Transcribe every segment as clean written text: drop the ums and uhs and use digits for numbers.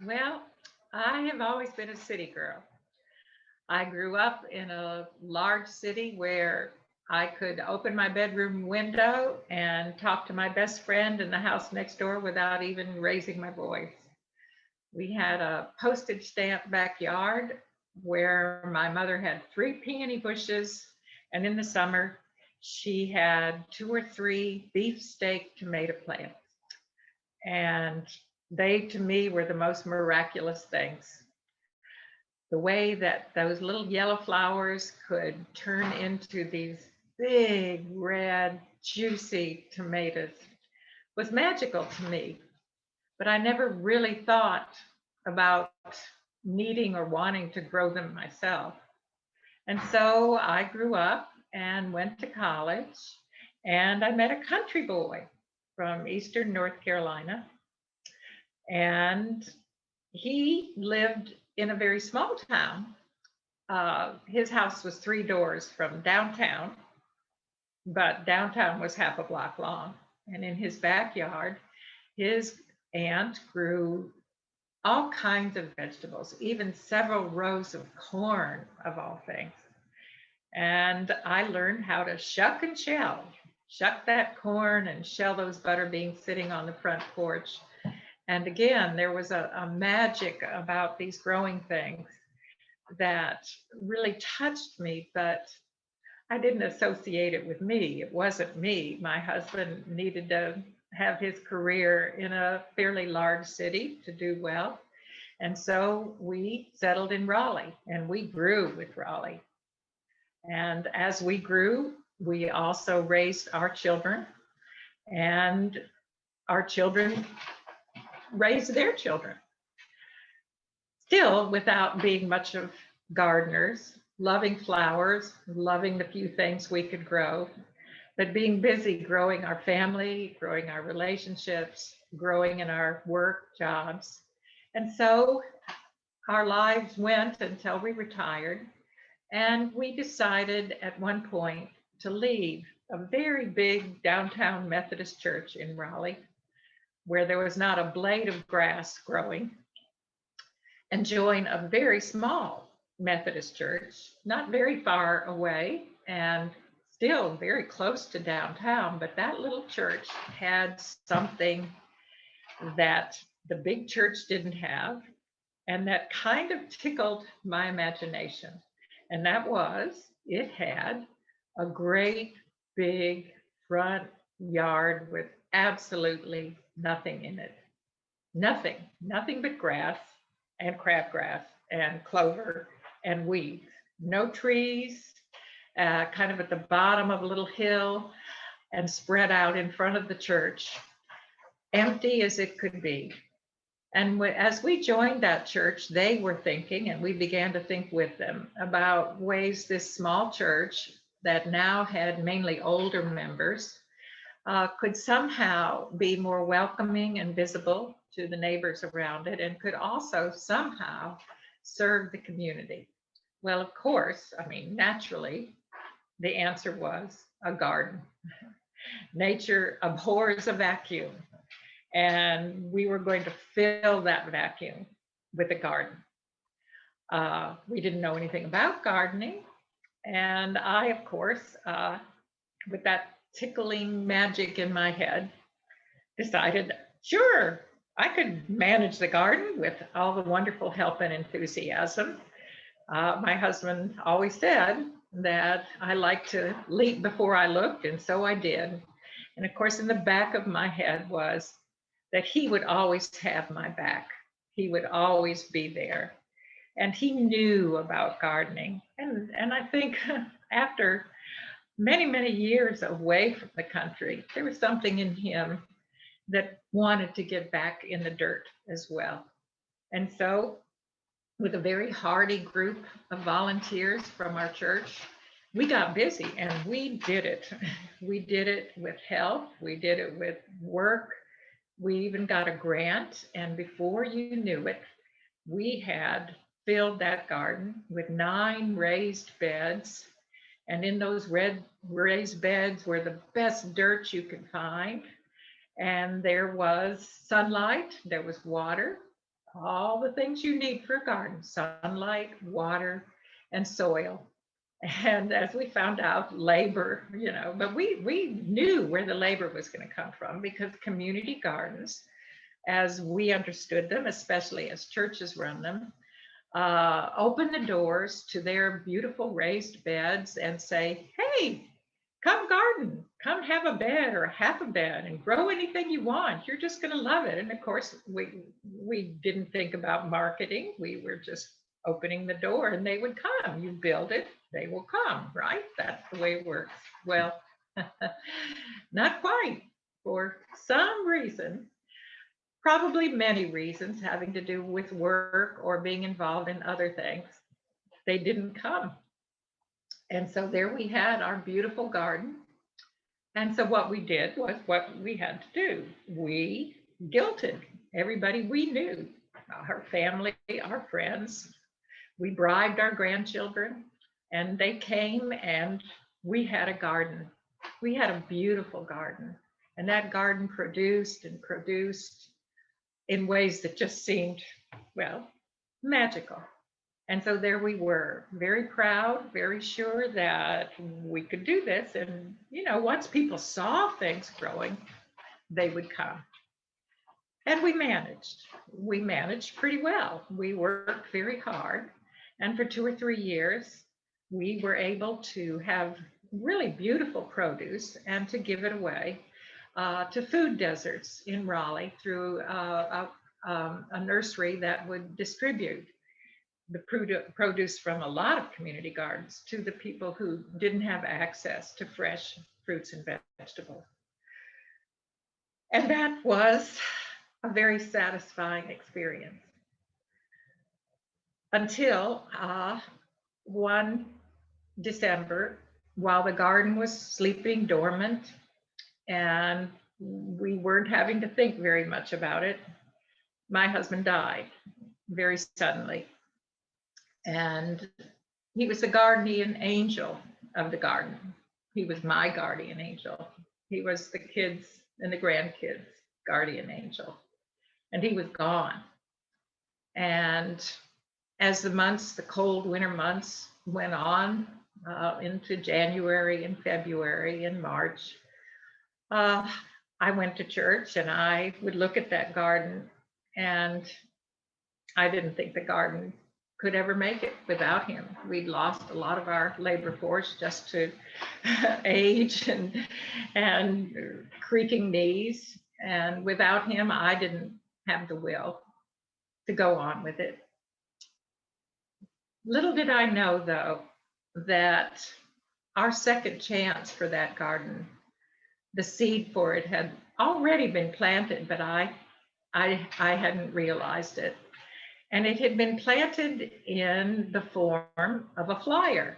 Well, I have always been a city girl. I grew up in a large city where I could open my bedroom window and talk to my best friend in the house next door without even raising my voice. We had a postage stamp backyard where my mother had three peony bushes, and in the summer, she had two or three beefsteak tomato plants. And they, to me, were the most miraculous things. The way that those little yellow flowers could turn into these big, red, juicy tomatoes was magical to me. But I never really thought about needing or wanting to grow them myself. And so I grew up and went to college, and I met a country boy from Eastern North Carolina. And he lived in a very small town. His house was three doors from downtown, but downtown was half a block long. And in his backyard, his aunt grew all kinds of vegetables, even several rows of corn, of all things. And I learned how to shuck and shell, shuck that corn and shell those butter beans sitting on the front porch. And again, there was a magic about these growing things that really touched me, but I didn't associate it with me. It wasn't me. My husband needed to have his career in a fairly large city to do well. And so we settled in Raleigh and we grew with Raleigh. And as we grew, we also raised our children, and our children raised their children, still without being much of gardeners, loving flowers, loving the few things we could grow, but being busy growing our family, growing our relationships, growing in our work jobs. And so our lives went until we retired. And we decided at one point to leave a very big downtown Methodist church in Raleigh, where there was not a blade of grass growing, and join a very small Methodist church, not very far away and still very close to downtown. But that little church had something that the big church didn't have, and that kind of tickled my imagination. And that was, it had a great big front yard with absolutely nothing in it. Nothing but grass and crabgrass and clover and weeds. No trees, kind of at the bottom of a little hill and spread out in front of the church, empty as it could be. And as we joined that church, they were thinking, and we began to think with them about ways this small church that now had mainly older members could somehow be more welcoming and visible to the neighbors around it, and could also somehow serve the community. Well, of course, I mean, naturally, the answer was a garden. Nature abhors a vacuum, and we were going to fill that vacuum with a garden. We didn't know anything about gardening, and I, of course, with that tickling magic in my head, decided, sure, I could manage the garden with all the wonderful help and enthusiasm. My husband always said that I like to leap before I looked, and so I did. And of course, in the back of my head was that he would always have my back. He would always be there. And he knew about gardening. And I think after many years away from the country, there was something in him that wanted to get back in the dirt as well. And so, with a very hardy group of volunteers from our church, we got busy and we did it. We did it with help, we did it with work. We even got a grant, and before you knew it, we had filled that garden with 9 raised beds. And in those red raised beds were the best dirt you could find. And there was sunlight, there was water, all the things you need for a garden: sunlight, water, and soil. And as we found out, labor, but we knew where the labor was going to come from, because community gardens, as we understood them, especially as churches run them, open the doors to their beautiful raised beds and say, hey, come garden, come have a bed or half a bed and grow anything you want. You're just going to love it. And of course, we didn't think about marketing. We were just opening the door and they would come. You build it, they will come, right? That's the way it works. Well, not quite. For some reason, probably many reasons having to do with work or being involved in other things, they didn't come. And so there we had our beautiful garden. And so what we did was what we had to do. We guilted everybody we knew, our family, our friends. We bribed our grandchildren, and they came, and we had a garden. We had a beautiful garden. And that garden produced and produced in ways that just seemed, well, magical. And so there we were, very proud, very sure that we could do this. And, once people saw things growing, they would come. And we managed. We managed pretty well. We worked very hard. And for 2 or 3 years, we were able to have really beautiful produce and to give it away to food deserts in Raleigh through a nursery that would distribute the produce from a lot of community gardens to the people who didn't have access to fresh fruits and vegetables. And that was a very satisfying experience until one December, while the garden was sleeping dormant and we weren't having to think very much about it, my husband died very suddenly. And he was the guardian angel of the garden. He was my guardian angel. He was the kids and the grandkids' guardian angel. And he was gone. And as the cold winter months went on into January and February and March, I went to church and I would look at that garden, and I didn't think the garden could ever make it without him. We'd lost a lot of our labor force just to age and creaking knees. And without him, I didn't have the will to go on with it. Little did I know, though, that our second chance for that garden, the seed for it had already been planted, but I hadn't realized it. And it had been planted in the form of a flyer.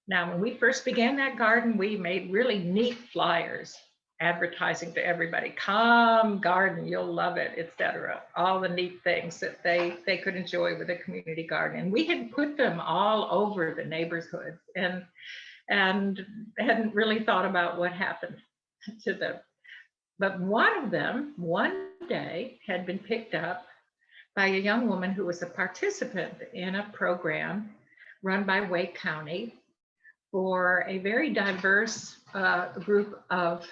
Now, when we first began that garden, we made really neat flyers advertising to everybody, come garden, you'll love it, etc. All the neat things that they could enjoy with a community garden. And we had put them all over the neighborhood and hadn't really thought about what happened to them. But one of them, one day, had been picked up by a young woman who was a participant in a program run by Wake County for a very diverse group of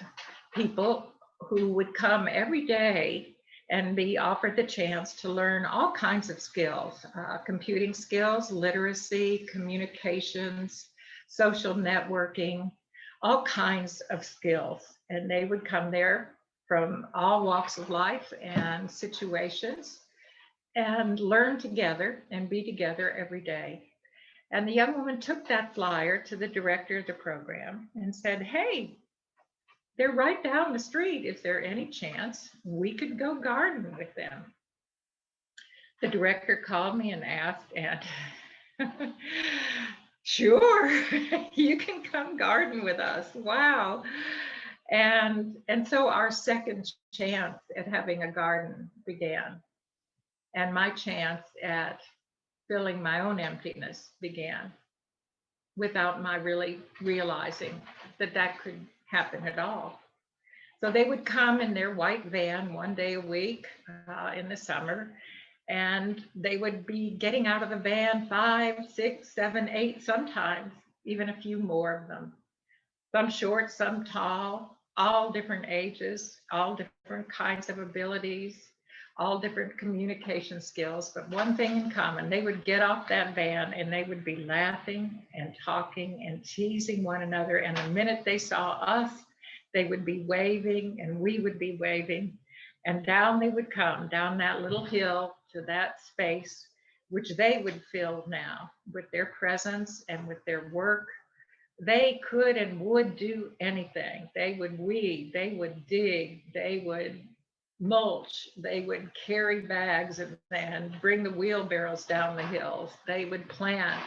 people who would come every day and be offered the chance to learn all kinds of skills, computing skills, literacy, communications, social networking, all kinds of skills. And they would come there from all walks of life and situations and learn together and be together every day. And the young woman took that flyer to the director of the program and said, hey, they're right down the street. Is there any chance we could go garden with them? The director called me and asked, and sure, you can come garden with us. Wow. And so our second chance at having a garden began. And my chance at filling my own emptiness began without my really realizing that could happen at all. So they would come in their white van one day a week in the summer, And they would be getting out of the van 5, 6, 7, 8, sometimes even a few more of them. Some short, some tall, all different ages, all different kinds of abilities, all different communication skills. But one thing in common, they would get off that van and they would be laughing and talking and teasing one another. And the minute they saw us, they would be waving and we would be waving. And down they would come, down that little hill to that space, which they would fill now with their presence and with their work. They could and would do anything. They would weed, they would dig, they would mulch, they would carry bags and bring the wheelbarrows down the hills. They would plant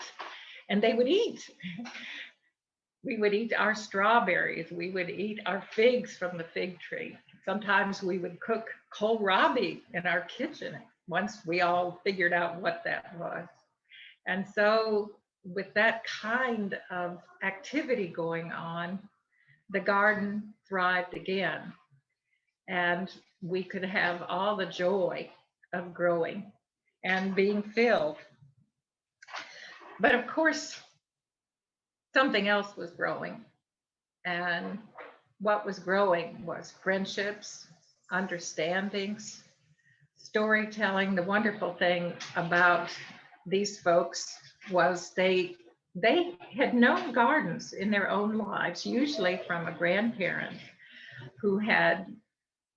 and they would eat. We would eat our strawberries. We would eat our figs from the fig tree. Sometimes we would cook kohlrabi in our kitchen once we all figured out what that was. And so with that kind of activity going on, the garden thrived again. And we could have all the joy of growing and being filled. But of course, something else was growing. And what was growing was friendships, understandings, storytelling. The wonderful thing about these folks was they had known gardens in their own lives, usually from a grandparent who had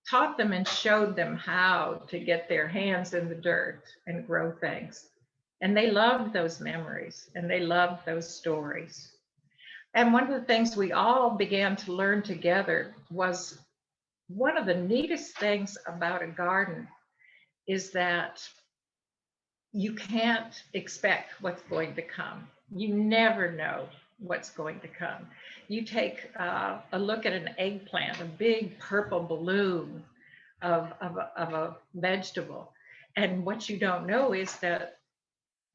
taught them and showed them how to get their hands in the dirt and grow things. And they loved those memories and they loved those stories. And one of the things we all began to learn together was one of the neatest things about a garden is that you can't expect what's going to come. You never know what's going to come. You take a look at an eggplant, a big purple balloon of a vegetable. And what you don't know is that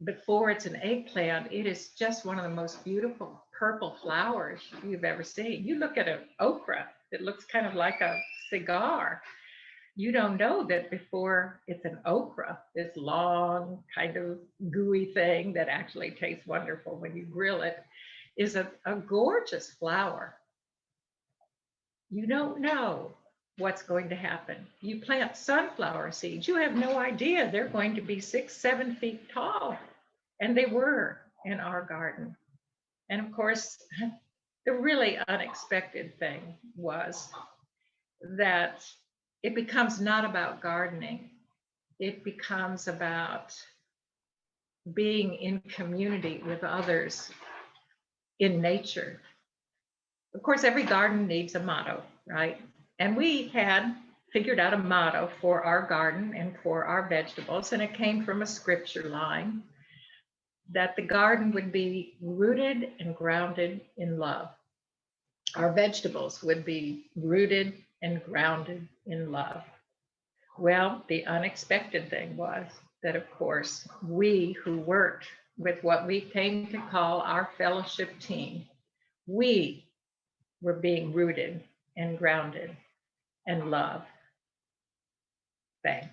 before it's an eggplant, it is just one of the most beautiful purple flowers you've ever seen. You look at an okra, it looks kind of like a cigar. You don't know that before it's an okra, this long kind of gooey thing that actually tastes wonderful when you grill it, is a gorgeous flower. You don't know what's going to happen. You plant sunflower seeds, you have no idea they're going to be 6, 7 feet tall. And they were in our garden. And of course, the really unexpected thing was that it becomes not about gardening. It becomes about being in community with others in nature. Of course, every garden needs a motto, right? And we had figured out a motto for our garden and for our vegetables, and it came from a scripture line that the garden would be rooted and grounded in love. Our vegetables would be rooted and grounded in love. Well, the unexpected thing was that, of course, we who worked with what we came to call our fellowship team, we were being rooted and grounded in love. Thanks.